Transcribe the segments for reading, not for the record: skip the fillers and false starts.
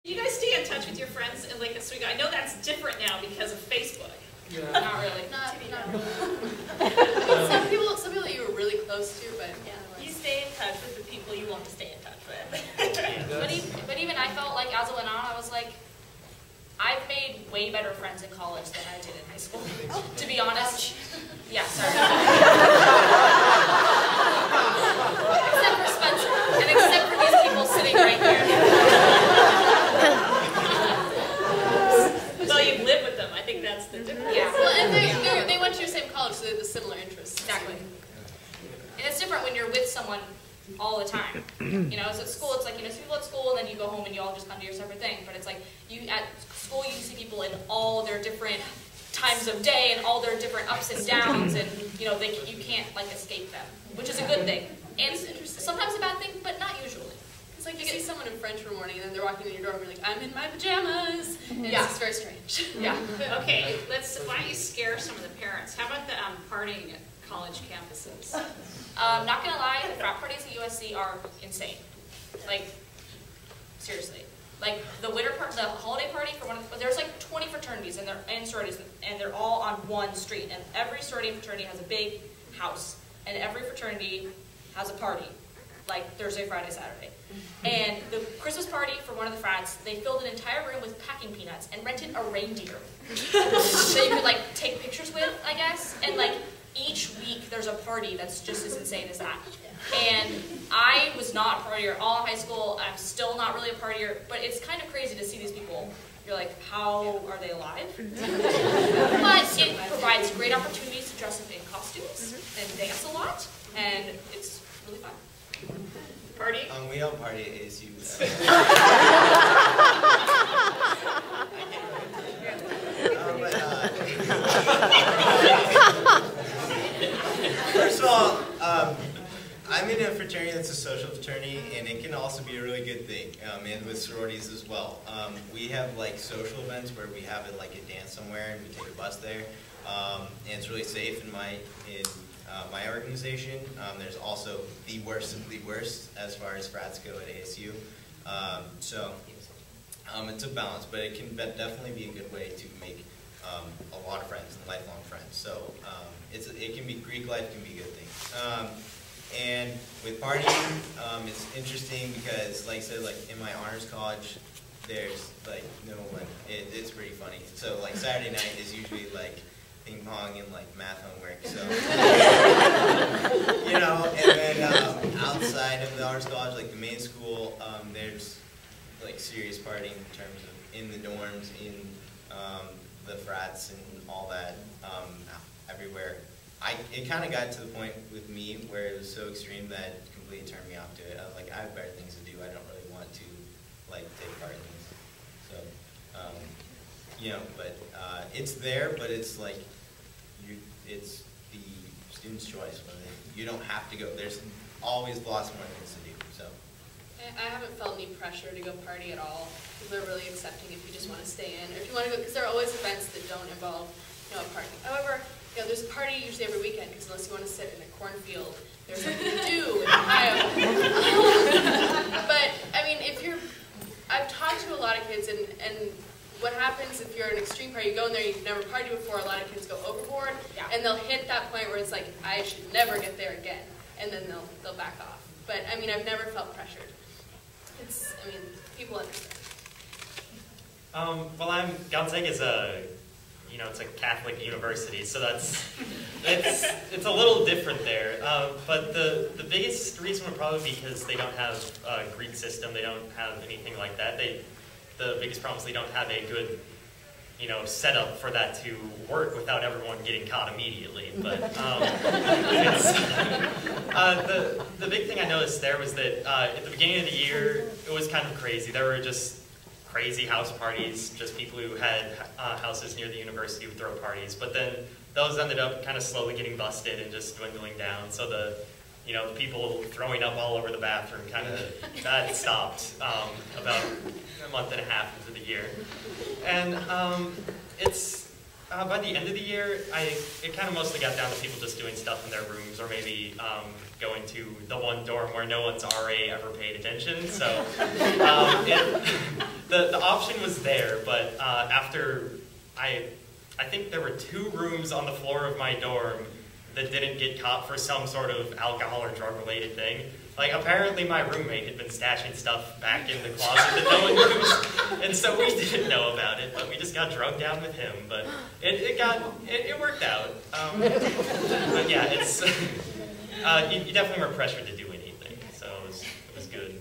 You guys stay in touch with your friends in Lake Oswego? I know that's different now because of Facebook. Yeah. Not really. Not really. some people that you were really close to, but yeah. You stay in touch with the people you want to stay in touch with. But even I felt like as it went on, I was like, I've made way better friends in college than I did in high school. To be honest. Yeah, sorry. Except for Spencer. And except for these people sitting right here. Well, you live with them. I think that's the difference. Yeah. Well, and they went to your same college, so they have the similar interests. Exactly. And it's different when you're with someone all the time. You know, so at school, it's like, you know, people at school, and then you go home and you all just kind of do your separate thing. But it's like, at school, you see people in all their different times of day and all their different ups and downs, and, you know, you can't, like, escape them, which is a good thing. And sometimes a bad thing, but not usually. It's like you see someone in French for a morning, and then they're walking in your door, and you're like, I'm in my pajamas. And Yeah. It's just very strange. Yeah. Okay, why don't you scare some of the parents? How about the partying at college campuses? Not gonna lie, the frat parties at USC are insane. Like, seriously. Like, the holiday party for there's like 20 fraternities and sororities, and they're all on one street, and every sorority and fraternity has a big house, and every fraternity has a party, like Thursday, Friday, Saturday. And the Christmas party for one of the frats, they filled an entire room with packing peanuts and rented a reindeer that you could like take pictures with, I guess, and like each week there's a party that's just as insane as that. And I was not a partier all in high school. I'm still not really a partier, but it's kind of crazy to see these people. You're like, how are they alive? But it provides great opportunities to dress up in costumes and dance a lot, and it's really fun. Party? We don't party at ASU. First of all, I'm in a fraternity that's a social fraternity, and it can also be a really good thing, and with sororities as well. We have like social events where we have it like a dance somewhere, and we take a bus there, and it's really safe in my organization. There's also the worst of the worst as far as frats go at ASU. So it's a balance, but it can definitely be a good way to make a lot of friends and lifelong friends. So it can be, Greek life can be a good thing. And with partying, it's interesting because, like I said, like in my honors college, there's like no one. It's pretty funny. So like Saturday night is usually like ping pong and like math homework. So you know, and then outside of the honors college, like the main school, there's like serious partying in terms of in the dorms, in the frats, and all that everywhere. It kind of got to the point with me where it was so extreme that it completely turned me off to it. I was like, I have better things to do. I don't really want to like take part in this. So, you know, but it's there, but it's like it's the student's choice. You don't have to go. There's always lots more things to do. So, I haven't felt any pressure to go party at all. People are really accepting if you just want to stay in, or if you want to go, because there are always events that don't involve, you know, a party. However, you know, there's a party usually every weekend, because unless you want to sit in a cornfield, there's something to do in Ohio. But, I mean, I've talked to a lot of kids, and what happens if you're an extreme party, you go in there, you've never partied before, a lot of kids go overboard, and they'll hit that point where it's like, I should never get there again, and then they'll back off. But, I mean, I've never felt pressured. I mean, people understand. Well, Gonzaga is it's a Catholic university, so it's a little different there. But the biggest reason would probably be because they don't have a Greek system, they don't have anything like that. The biggest problem is they don't have a good, setup for that to work without everyone getting caught immediately. But the big thing I noticed there was that at the beginning of the year, it was kind of crazy. There were just crazy house parties, just people who had houses near the university would throw parties. But then those ended up kind of slowly getting busted and just dwindling down. So the people throwing up all over the bathroom that stopped about a month and a half into the year. And By the end of the year, it kind of mostly got down to people just doing stuff in their rooms, or maybe going to the one dorm where no one's RA ever paid attention. So the option was there, but after I think there were 2 rooms on the floor of my dorm that didn't get caught for some sort of alcohol or drug-related thing. Like, apparently my roommate had been stashing stuff back in the closet that no one used, and so we didn't know about it, but we just got drugged down with him. But it worked out. But yeah, it's you definitely were pressured to do anything, so it was good.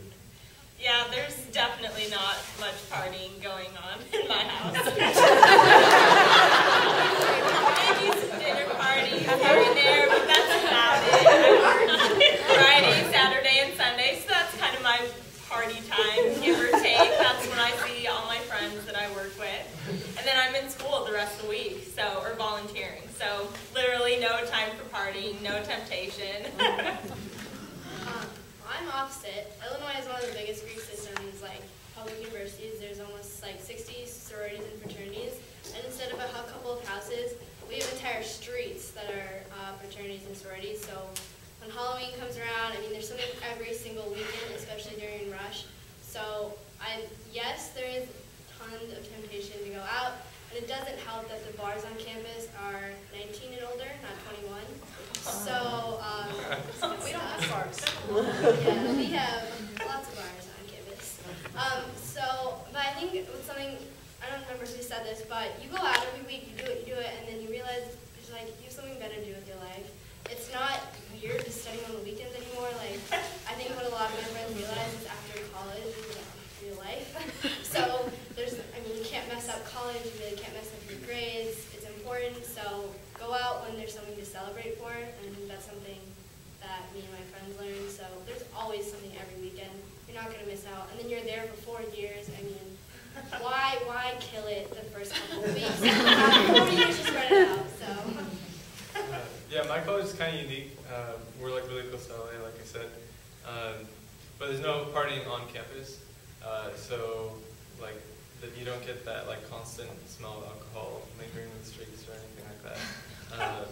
Yeah, there's definitely not much partying going on in my house. Maybe some dinner parties here and there, but that's about it. I work Friday, Saturday, and Sunday, so that's kind of my party time, give or take. That's when I see all my friends that I work with. And then I'm in school the rest of the week, or volunteering. So literally no time for partying, no temptation. I'm opposite. Illinois is one of the biggest Greek systems, like public universities. There's almost like 60 sororities and fraternities. And instead of a couple of houses, we have entire streets that are fraternities and sororities. So when Halloween comes around, I mean, there's something every single weekend, especially during rush. So yes, there is tons of temptation to go out. And it doesn't help that the bars on campus are 19 and older, not 21. So we don't have bars. Yeah, we have lots of bars on campus. But I think it was something, I don't remember who said this, but you go out every week, you do it, and then you realize it's like you have something better to do with your life. It's not weird to study on the weekends anymore. Like, I think what a lot of my friends realize is after college is real life. So you can't mess up college, you really can't mess up your grades. It's important, so go out when there's something to celebrate for, and that's something that me and my friends learned. So there's always something every weekend. You're not going to miss out. And then you're there for 4 years. I mean, why kill it the first couple of weeks? 4 years to spread it out, so. Yeah, my college is kind of unique. We're like really close to LA, like I said. But there's no partying on campus. So like you don't get that like constant smell of alcohol lingering in the streets or anything like that.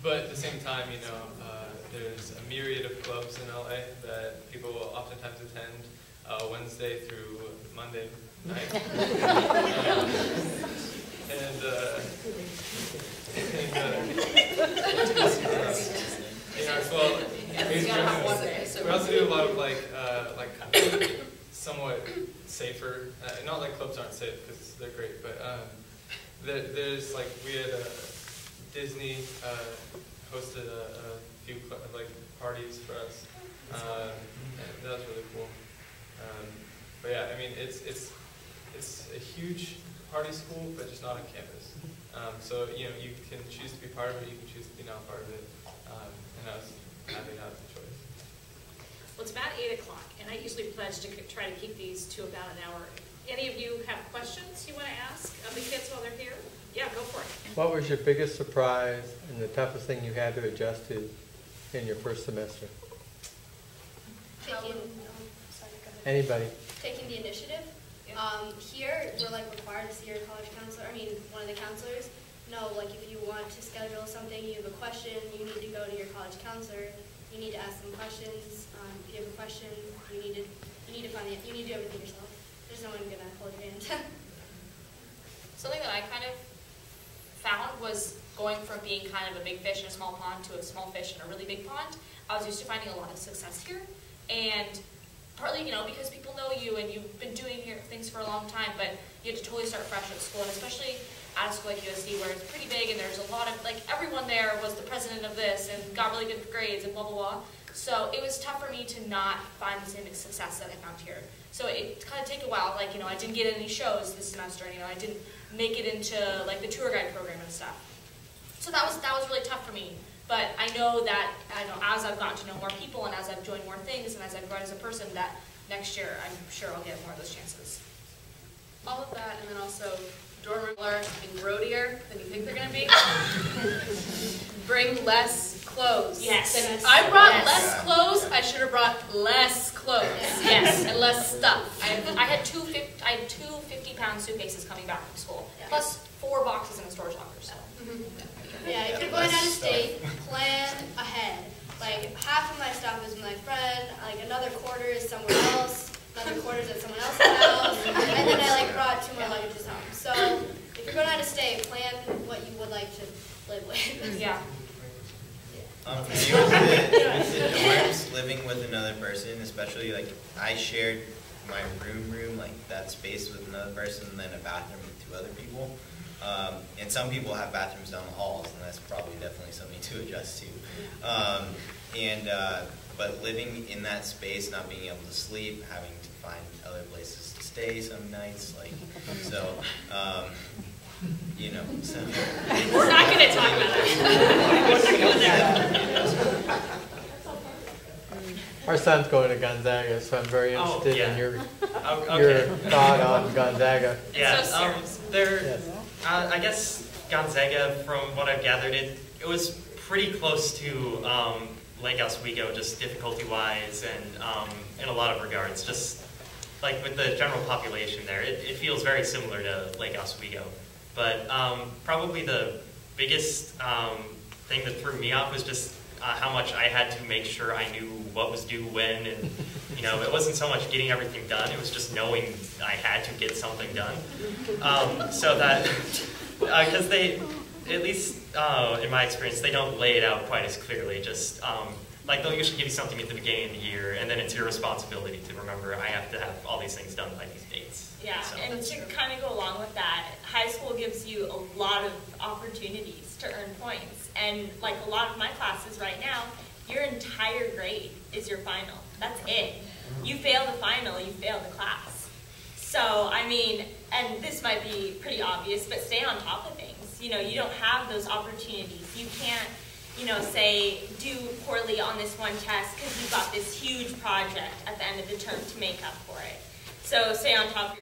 But at the same time, there's a myriad of clubs in LA that people will oftentimes attend Wednesday through Monday night. We also do a lot of like somewhat safer. Not like clubs aren't safe because they're great, but there's like we had Disney hosted a few like parties for us, and that was really cool. But yeah, I mean it's a huge party school, but just not on campus. So you can choose to be part of it, you can choose to be not part of it, and I was happy to have the choice. Well, it's about 8 o'clock, and I usually pledge to try to keep these to about an hour. Any of you have questions you want to ask of the kids while they're here? Yeah, go for it. What was your biggest surprise and the toughest thing you had to adjust to in your first semester? Anybody? Taking the initiative. Here, we're like required to see your college counselor. I mean, one of the counselors. No, like if you want to schedule something, you have a question, you need to go to your college counselor. You need to ask them questions. If you have a question, you need to find it. You need to do everything yourself. There's no one gonna hold your hand. Something that I kind of found was going from being kind of a big fish in a small pond to a small fish in a really big pond. I was used to finding a lot of success here, and partly, because people know you and you've been doing things for a long time, but you have to totally start fresh at school, and especially at a school like USC where it's pretty big and there's a lot of, everyone there was the president of this and got really good grades and blah, blah, blah. So it was tough for me to not find the same success that I found here. So it kind of took a while, I didn't get any shows this semester, I didn't make it into, the tour guide program and stuff. So that was really tough for me. But I know that, as I've gotten to know more people and as I've joined more things and as I've grown as a person, that next year I'm sure I'll get more of those chances. All of that, and then also dorm rooms are and grodier than you think they're going to be. Bring less clothes. Yes. I brought less clothes. I should have brought less clothes. Yes. And less stuff. I had two 50 50-pound suitcases coming back from school, Yeah. plus 4 boxes in the storage lockers. Yeah, if you're going out of state, plan ahead. Like, half of my stuff is with my friend, like another quarter is somewhere else, another quarter is at someone else's house, and then I like brought 2 more luggages home. So if you're going out of state, plan what you would like to live with. Yeah. For me, with the dorms, living with another person, especially like I shared my room, like that space with another person, and then a bathroom with 2 other people. And some people have bathrooms down the halls, and that's probably definitely something to adjust to. But living in that space, not being able to sleep, having to find other places to stay some nights, like so. You know, so. We're not going to talk about it. Our son's going to Gonzaga, so I'm very interested in your Okay. thought on Gonzaga. Yeah, So Yes. I guess Gonzaga, from what I've gathered, it was pretty close to Lake Oswego, just difficulty-wise, and in a lot of regards, just like with the general population there, it feels very similar to Lake Oswego. But probably the biggest thing that threw me off was just how much I had to make sure I knew what was due when, and you know, it wasn't so much getting everything done, it was just knowing I had to get something done. So that, because they, at least in my experience, they don't lay it out quite as clearly, just like they'll usually give you something at the beginning of the year, and then it's your responsibility to remember, I have to have all these things done by these dates. Yeah, So. and to kind of go along with that, high school gives you a lot of opportunities to earn points. And like a lot of my classes right now, your entire grade is your final. That's it. You fail the final, you fail the class. So, I mean, and this might be pretty obvious, but stay on top of things. You know, you don't have those opportunities. You can't, you know, say, do poorly on this one test because you've got this huge project at the end of the term to make up for it. So stay on top of your